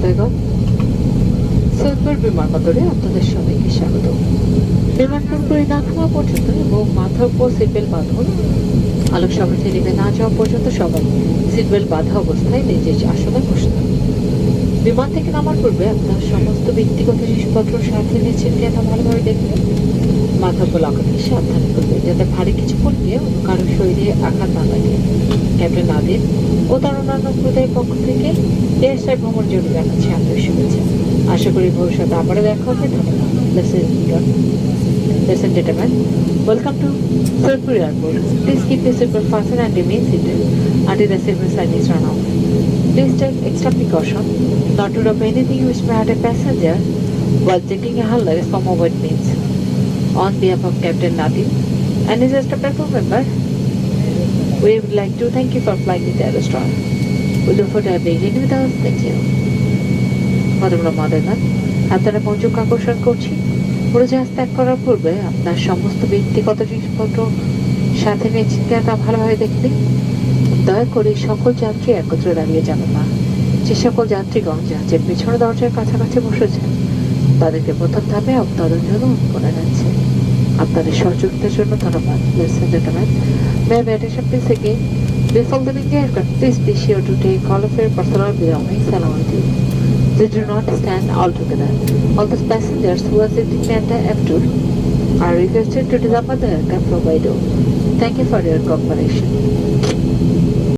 মহোদয়গণ, সৈয়দপুর বিমানবন্দরে আপনাদের সবাইকে স্বাগত। বিমানবন্দরে না নামা পর্যন্ত এবং মাথার উপর সিটবেল্ট বাঁধুন। আলোক সমেতে নেমে না যাওয়া পর্যন্ত সবাই সিটবেল্ট বাঁধা অবস্থায় নিজের আসনে বসতে। বিমান থেকে নামার পূর্বে আপনার সমস্ত ব্যক্তিগত জিনিসপত্র সাথে নিয়েছেন কিনা ভালোভাবে দেখবেন। মাথার উপর লকেট দিয়ে সাবধানে করবেন যাতে ভারী কিছু পড়লে অন্য কারো শরীরে আঘাত না লাগে। ক্যাপ্টেন নাদিম ও তার অন্যান্য ক্রুদের পক্ষ থেকে এয়ারস্ট্রাইক ভ্রমণ জন্য জানাচ্ছি আপনার শুভেচ্ছা। আশা করি ভবিষ্যতে আবারও দেখা হবে। ধন্যবাদ। Ladies and gentlemen, welcome to Sirpur Airport. Please keep your seatbelt fastened and remain seated until the signal sign is run off. Please take extra precaution not to drop anything which may hurt a passenger while taking a hand luggage from overhead bins. On behalf of Captain Nadim and his staff member, we would like to thank you for flying with Aerostar. We look forward to having you with us. Thank you. ভদ্রমহিলা মহোদয়গণ, আপনারা মনোযোগ আকর্ষণ করছি। উড়োজাহাজ ত্যাগ করার পূর্বে আপনার সমস্ত ব্যক্তিগত জিনিসপত্র সাথে নিয়েছেন কিনা তা ভালোভাবে দেখলে দয়া করে সকল যাত্রী একত্রে দাঁড়িয়ে যাবেন না। যে সকল যাত্রীগণ জাহাজের পেছনে দরজার কাছাকাছি বসেছেন তাদেরকে প্রথম ধাপে অবতরণের জন্য অনুরোধ করা যাচ্ছে। আপনাদের সহযোগিতার জন্য ধন্যবাদ। Ladies and gentlemen, may I have your attention please again? Before leaving the aircraft, please be sure to take all of your personal belongings along with you. They do not stand all together. All those passengers who are sitting at the F2 are requested to disable the aircraft from window. Thank you for your cooperation.